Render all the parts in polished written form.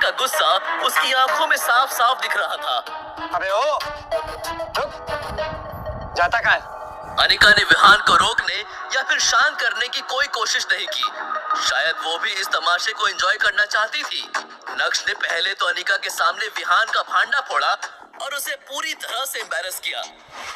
का गुस्सा उसकी आंखों में साफ साफ दिख रहा था। अबे ओ, रुक, जाता कहाँ है? अनिका ने विहान को रोकने या फिर शांत करने की कोई कोशिश नहीं की। शायद वो भी इस तमाशे को एंजॉय करना चाहती थी। नक्श ने पहले तो अनिका के सामने विहान का भांडा फोड़ा और उसे पूरी तरह से एम्बैरस किया।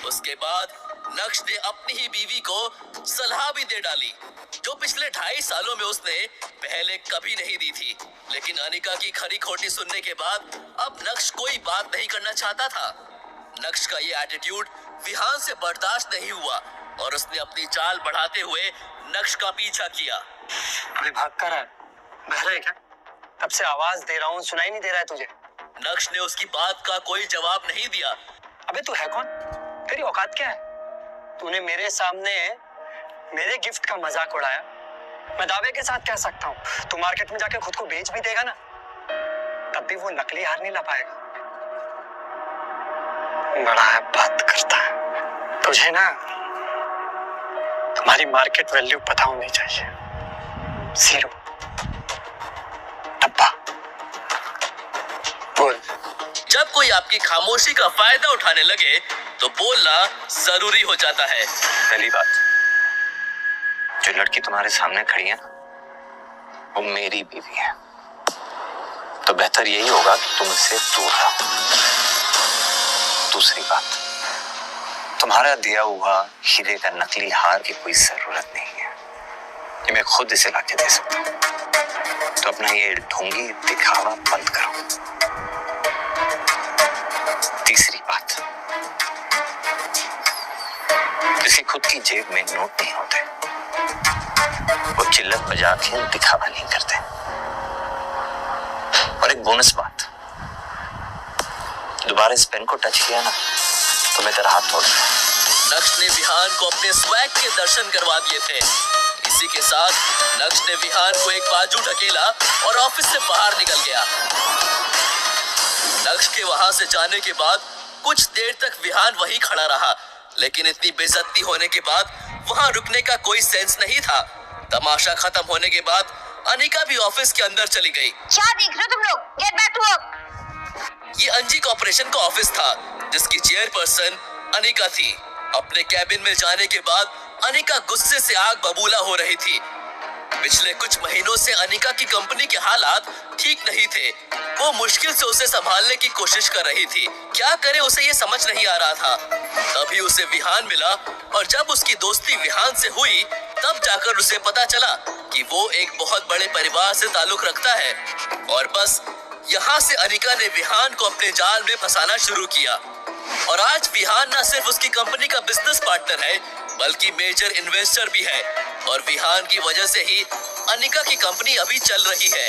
उसके बाद नक्श ने अपनी ही बीवी को सलाह भी दे डाली, जो पिछले 2.5 सालों में उसने पहले कभी नहीं दी थी। लेकिन अनिका की खरी खोटी सुनने के बाद अब नक्श कोई बात नहीं करना चाहता था। नक्श का ये एटीट्यूड विहान से बर्दाश्त नहीं हुआ और उसने अपनी चाल बढ़ाते हुए नक्श का पीछा किया। अरे भाग कर रहा है, बहरा है क्या? तब से आवाज दे रहा हूँ, सुनाई नहीं दे रहा है तुझे? नक्श ने उसकी बात का कोई जवाब नहीं दिया। अबे तू है कौन? तेरी औकात क्या है? तूने मेरे सामने मेरे गिफ्ट का मजाक उड़ाया। मैं दावे के साथ कह सकता हूँ तू मार्केट में जाके खुद को बेच भी देगा ना, तब भी वो नकली हार नहीं ला पाएगा। बड़ा है बात करता है। तुझे ना तुम्हारी मार्केट वैल्यू पता होनी चाहिए। 0 डब्बा। बोल। जब कोई आपकी खामोशी का फायदा उठाने लगे तो बोलना जरूरी हो जाता है। पहली बात, जो लड़की तुम्हारे सामने खड़ी है ना, वो मेरी बीवी है, तो बेहतर यही होगा कि तुम इससे दूर रहो। दूसरी बात, तुम्हारा दिया हुआ हीरे का नकली हार की कोई जरूरत नहीं है, ये मैं खुद इसे लाके दे सकता हूं। तो अपना ये ढोंगी दिखावा बंद करो। तीसरी बात, किसी खुद की जेब में नोट नहीं होते, वो चिल्लत बजा के दिखावा नहीं करते। और एक बोनस बात, दोबारा इस पेन को टच किया ना तो मैं तेरा हाथ तोड़ दूंगा। नक्श ने विहान को अपने स्वैग के दर्शन करवा दिए थे। इसी के साथ नक्श ने विहान को एक बाजू ढकेला और ऑफिस से बाहर निकल गया। नक्श के वहां से जाने के बाद कुछ देर तक विहान वहीं खड़ा रहा, लेकिन इतनी बेइज्जती होने के बाद वहां रुकने का कोई सेंस नहीं था। तमाशा खत्म होने के बाद अनिका भी ऑफिस के अंदर चली गई। क्या देख रहे हो तुम लोग? Get back to work. ये अंजी कॉर्पोरेशन का ऑफिस था, जिसकी चेयरपर्सन अनिका थी। अपने कैबिन में जाने के बाद अनिका गुस्से से आग बबूला हो रही थी। पिछले कुछ महीनों से अनिका की कंपनी के हालात ठीक नहीं थे। वो मुश्किल से उसे संभालने की कोशिश कर रही थी। क्या करे उसे ये समझ नहीं आ रहा था। तभी उसे विहान मिला और जब उसकी दोस्ती विहान से हुई तब जाकर उसे पता चला कि वो एक बहुत बड़े परिवार से ताल्लुक रखता है। और बस यहाँ से अनिका ने विहान को अपने जाल में फंसाना शुरू किया। और आज विहान न सिर्फ उसकी कंपनी का बिजनेस पार्टनर है, बल्कि मेजर इन्वेस्टर भी है। और विहान की वजह से ही अनिका की कंपनी अभी चल रही है।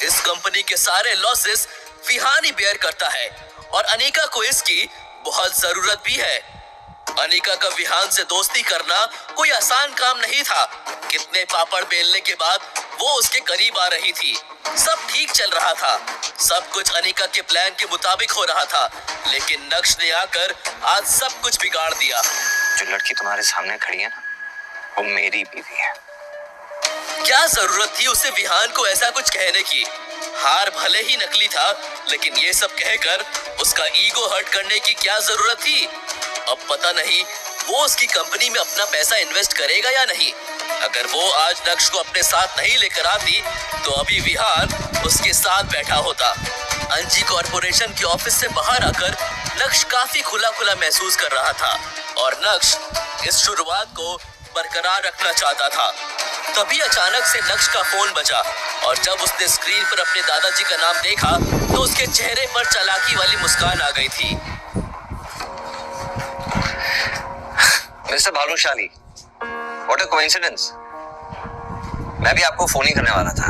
इस कंपनी के सारे लॉसेस विहान ही बेयर करता है और अनिका को इसकी बहुत जरूरत भी है। अनिका का विहान से दोस्ती करना कोई आसान काम नहीं था। कितने पापड़ बेलने के बाद वो उसके करीब आ रही थी। सब ठीक चल रहा था, सब कुछ अनिका के प्लान के मुताबिक हो रहा था, लेकिन नक्श ने आकर आज सब कुछ बिगाड़ दिया। जो लड़की तुम्हारे सामने खड़ी है ना, वो मेरी बीवी है। क्या जरूरत थी उसे विहान को ऐसा कुछ कहने की? हार भले ही नकली था, लेकिन ये सब कहकर उसका ईगो हर्ट करने की क्या जरूरत थी? अब पता नहीं वो उसकी कंपनी में अपना पैसा इन्वेस्ट करेगा या नहीं। अगर वो आज नक्श को अपने साथ नहीं लेकर आती तो अभी विहान उसके साथ बैठा होता। अंजी कॉर्पोरेशन के ऑफिस से बाहर आकर नक्श काफी खुला खुला महसूस कर रहा था और नक्श इस शुरुआत को बरकरार रखना चाहता था। तभी अचानक से नक्श का फोन बजा और जब उसने स्क्रीन पर अपने दादाजी का नाम देखा तो उसके चेहरे पर चालाकी वाली मुस्कान आ गई थी। Mister Bhanushali, what a coincidence. मैं भी आपको फोन ही करने वाला था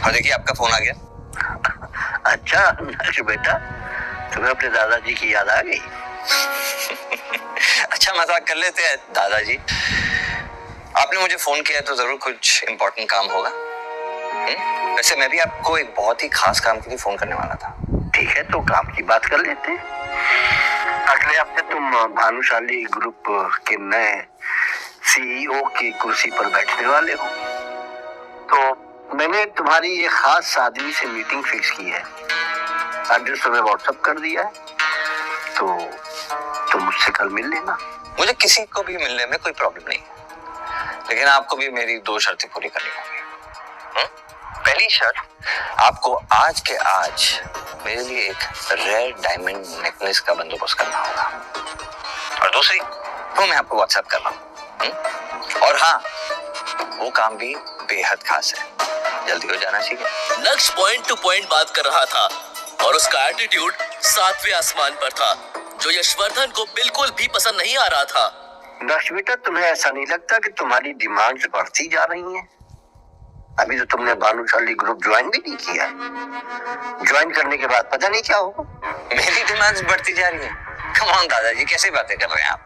और देखिए आपका फोन आ गया। अच्छा नक्श बेटा, तुम्हें अपने दादाजी की याद आ गई? अच्छा मजाक कर लेते हैं दादाजी। आपने मुझे फोन किया तो जरूर कुछ इम्पोर्टेंट काम होगा। वैसे मैं भी आपको एक बहुत ही खास काम के लिए फोन करने वाला था। ठीक है, तो काम की बात कर लेते हैं। अगले हफ्ते तुम भानुशाली ग्रुप के नए सीईओ की कुर्सी पर बैठने वाले हो, तो मैंने तुम्हारी ये खास आदमी से मीटिंग फिक्स की है। एड्रेस तुम्हें व्हाट्सएप कर दिया है, तो तुम मुझसे कल मिल लेना। मुझे किसी को भी मिलने में कोई प्रॉब्लम नहीं है, लेकिन आपको भी मेरी 2 शर्तें पूरी करनी होंगी। पहली शर्त, आपको आज के आज मेरे लिए एक रेयर डायमंड नेकलेस का बंदोबस्त करना होगा, और दूसरी वो मैं आपको व्हाट्सएप कर रहा हूँ। और हाँ, वो काम भी बेहद खास है, जल्दी हो जाना चाहिए। नक्श पॉइंट टू पॉइंट बात कर रहा था और उसका एटीट्यूड 7वें आसमान पर था, जो यशवर्धन को बिल्कुल भी पसंद नहीं आ रहा था। नक्श बेटा, तुम्हें ऐसा नहीं लगता कि तुम्हारी डिमांड्स बढ़ती जा रही हैं? अभी तो तुमने भानुशाली ग्रुप ज्वाइन भी नहीं किया। ज्वाइन करने के बाद पता नहीं क्या होगा। मेरी डिमांड्स बढ़ती जा रही है? कम ऑन दादाजी, कैसी बातें कर रहे हैं आप?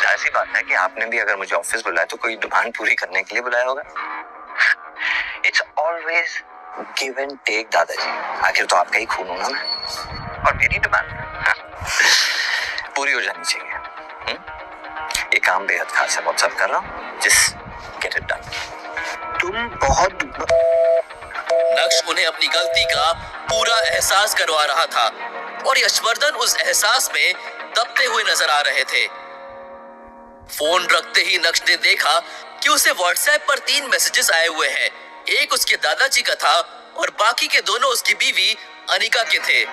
ऐसी बात है कि आपने भी अगर मुझे ऑफिस बुलाया तो कोई डिमांड पूरी करने के लिए बुलाया होगा। It's always give and take दादाजी, आखिर तो आपका ही खून होना ना, और मेरी डिमांड पूरी हो जानी चाहिए। ये काम बेहद खास है, व्हाट्सएप कर रहा हूँ, जस्ट गेट इट डन। तुम बहुत नक्श उन्हें अपनी गलती का पूरा एहसास करवा रहा था और यशवर्धन उस एहसास में दबते हुए नजर आ रहे थे। फोन रखते ही नक्श ने देखा कि उसे व्हाट्सएप पर 3 मैसेजेस आए हुए हैं। एक उसके दादाजी का था और बाकी के दोनों उसकी बीवी अनिका के थे।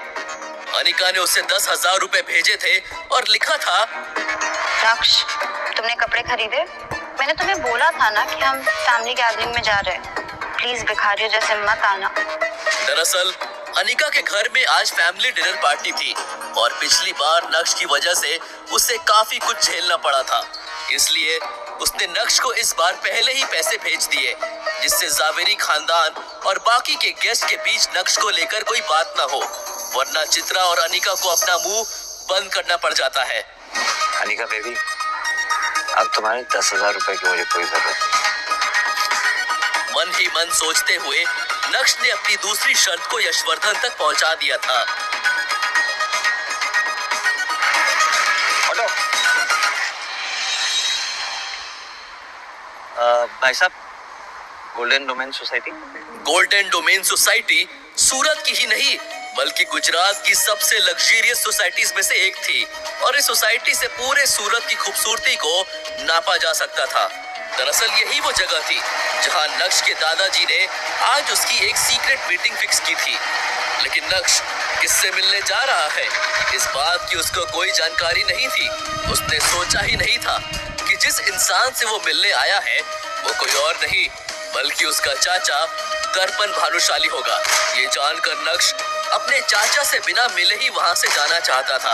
अनिका ने उसे 10,000 रुपए भेजे थे और लिखा था, नक्श, तुमने कपड़े खरीदे? मैंने तुम्हें बोला था ना कि हम फैमिली गैदरिंग में जा रहे हैं। प्लीज भिखारियों जैसे मत आना। दरअसल अनिका के घर में आज फैमिली डिनर पार्टी थी और पिछली बार नक्श की वजह से उसे काफी कुछ झेलना पड़ा था, इसलिए उसने नक्श को इस बार पहले ही पैसे भेज दिए, जिससे जावेरी खानदान और बाकी के गेस्ट के बीच नक्श को लेकर कोई बात ना हो, वरना चित्रा और अनिका को अपना मुंह बंद करना पड़ जाता है। अनिका बेबी, अब तुम्हारे 10,000 रुपए की मुझे कोई जरूरत नहीं। मन ही मन सोचते हुए नक्श ने अपनी दूसरी शर्त को यशवर्धन तक पहुंचा दिया था। भाई साहब, golden domain society. Golden domain society Surat की ही नहीं बल्कि गुजरात की सबसे लग्जरियस सोसाइटीज में से एक थी और इस सोसाइटी से पूरे सूरत की खूबसूरती को नापा जा सकता था। दरअसल यही वो जगह थी जहां नक्श के दादाजी ने आज उसकी एक सीक्रेट मीटिंग फिक्स की थी, लेकिन नक्श किससे मिलने जा रहा है इस बात की उसको कोई जानकारी नहीं थी। उसने सोचा ही नहीं था कि जिस इंसान से वो मिलने आया है वो कोई और नहीं बल्कि उसका चाचा दर्पण भानुशाली होगा। ये जानकर नक्श अपने चाचा से बिना मिले ही वहां से जाना चाहता था,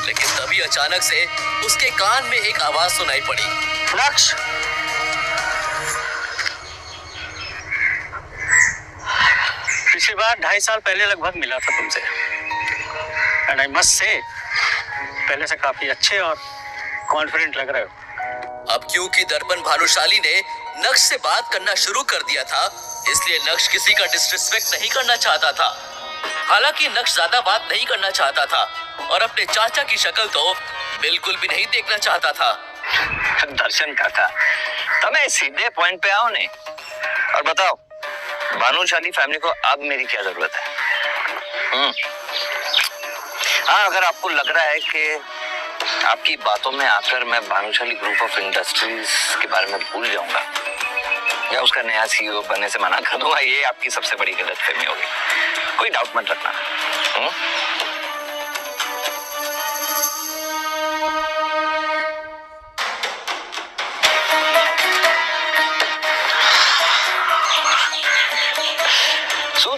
लेकिन तभी अचानक से उसके कान में एक आवाज सुनाई पड़ी, नक्श, पिछली बार 2.5 साल पहले लगभग मिला था तुमसे, एंड आई मस्ट से पहले से काफी अच्छे और कॉन्फिडेंट लग रहे हो। अब क्योंकि दर्पण भानुशाली ने नक्श से बात करना शुरू कर दिया था, इसलिए नक्श किसी का डिसरिस्पेक्ट नहीं करना चाहता था। हालांकि नक्श ज्यादा बात नहीं करना चाहता था और अपने चाचा की शक्ल तो बिल्कुल भी नहीं देखना चाहता था। दर्शन काका, તમે सीधे पॉइंट पे आओ ने और बताओ भानुशाली फैमिली को अब मेरी क्या जरूरत है? हाँ, अगर आपको लग रहा है कि आपकी बातों में आकर मैं भानुशाली ग्रुप ऑफ इंडस्ट्रीज के बारे में भूल जाऊंगा या उसका नया सीईओ बनने से मना कर दूंगा, ये आपकी सबसे बड़ी गलतफहमी होगी। कोई डाउट मत रखना।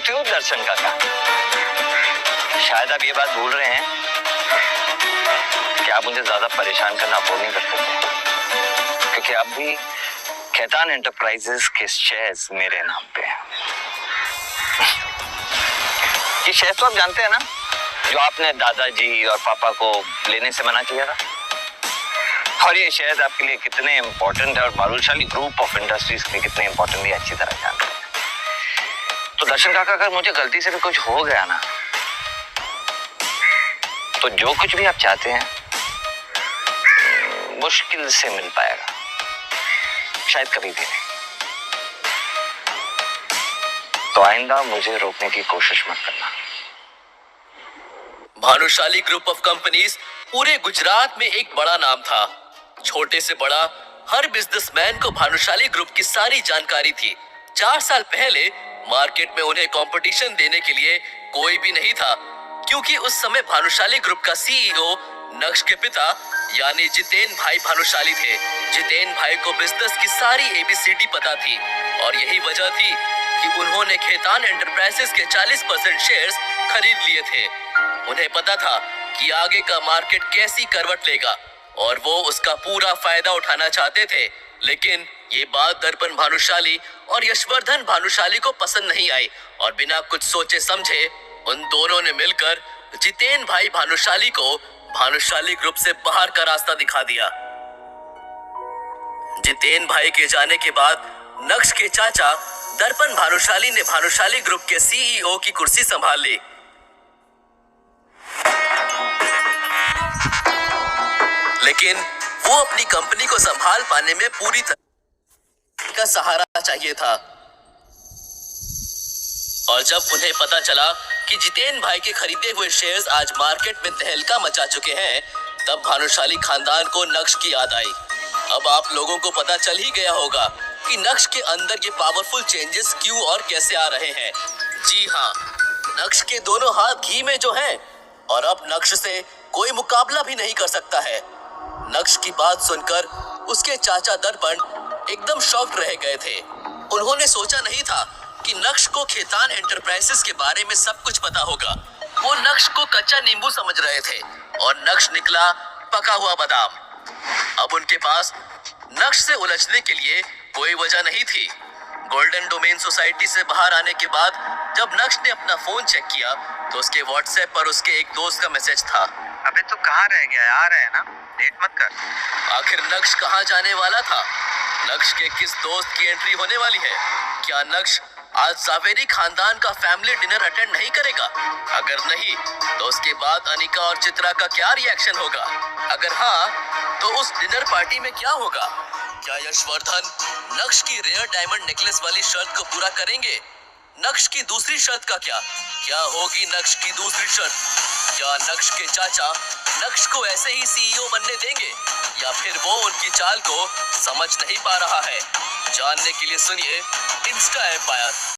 क्यों दर्शन काका, शायद आप ये बात भूल रहे हैं कि आप मुझे ज्यादा परेशान करना अफोर्ड नहीं कर सकते, क्योंकि अब भी खेतान एंटरप्राइजेस के शेयर्स मेरे नाम पे हैं। ये शेयर्स तो आप जानते हैं ना, जो आपने दादाजी और पापा को लेने से मना किया था। और ये शेयर्स आपके लिए कितने इंपॉर्टेंट है और भानुशाली ग्रुप ऑफ इंडस्ट्रीज के लिए कितने इंपॉर्टेंट है अच्छी तरह जानते हैं। तो दर्शन काका, अगर मुझे गलती से भी कुछ हो गया ना, तो जो कुछ भी आप चाहते हैं मुश्किल से मिल पाएगा, शायद कभी भी नहीं। तो आइंदा मुझे रोकने की कोशिश मत करना। भानुशाली ग्रुप ऑफ कंपनीज पूरे गुजरात में एक बड़ा नाम था। छोटे से बड़ा हर बिजनेसमैन को भानुशाली ग्रुप की सारी जानकारी थी। 4 साल पहले मार्केट में उन्हें कंपटीशन देने के लिए कोई भी नहीं था, क्योंकि उस समय भानुशाली ग्रुप का सीईओ नक्श के पिता यानी जितेन भाई भानुशाली थे। जितेन भाई को बिजनेस की सारी एबीसीडी पता थी और यही वजह थी कि उन्होंने खेतान एंटरप्राइजेस के 40% शेयर्स खरीद लिए थे। उन्हें पता था कि आगे का मार्केट कैसी करवट लेगा और वो उसका पूरा फायदा उठाना चाहते थे। लेकिन ये बात दर्पण भानुशाली और यशवर्धन भानुशाली को पसंद नहीं आई और बिना कुछ सोचे समझे उन दोनों ने मिलकर जितेन भाई भानुशाली को भानुशाली ग्रुप से बाहर का रास्ता दिखा दिया। जितेन भाई के जाने के बाद नक्श के चाचा दर्पण भानुशाली ने भानुशाली ग्रुप के सीईओ की कुर्सी संभाल ली। लेकिन वो अपनी कंपनी को संभाल पाने में पूरी तरह का सहारा चाहिए था। और जब उन्हें पता चला कि जितेन भाई के खरीदे हुए शेयर्स आज मार्केट में तहलका मचा चुके हैं, तब भानुशाली खानदान को नक्श की याद आई। अब आप लोगों को पता चल ही गया होगा कि नक्श के अंदर ये पावरफुल चेंजेस क्यों और कैसे आ रहे हैं। जी हाँ, नक्श के दोनों हाथ घी में जो हैं और अब नक्श से कोई मुकाबला भी नहीं कर सकता है। नक्श की बात सुनकर उसके चाचा दर्पण एकदम शॉक्ड रह गए थे। उन्होंने सोचा नहीं था कि नक्श को खेतान एंटरप्राइजेस के बारे में सब कुछ पता होगा। वो नक्श को कच्चा नींबू समझ रहे थे और नक्श निकला पका हुआ बादाम। अब उनके पास नक्श से उलझने के लिए कोई वजह नहीं थी। गोल्डन डोमेन सोसाइटी से बाहर आने के बाद जब नक्श ने अपना फोन चेक किया तो उसके व्हाट्सएप पर उसके एक दोस्त का मैसेज था। अबे तू कहाँ रह गया? आ रहे हैं ना, लेट मत कर। आखिर नक्श कहाँ जाने वाला था? नक्श के किस दोस्त की एंट्री होने वाली है? क्या नक्श आज जावेरी खानदान का फैमिली डिनर अटेंड नहीं करेगा? अगर नहीं तो उसके बाद अनिका और चित्रा का क्या रिएक्शन होगा? अगर हाँ तो उस डिनर पार्टी में क्या होगा? क्या यशवर्धन नक्श की रेयर डायमंड नेकलेस वाली शर्त को पूरा करेंगे? नक्श की दूसरी शर्त का क्या होगी नक्श की दूसरी शर्त? क्या नक्श के चाचा नक्श को ऐसे ही सीईओ बनने देंगे या फिर वो उनकी चाल को समझ नहीं पा रहा है? जानने के लिए सुनिए इंस्टा एम्पायर।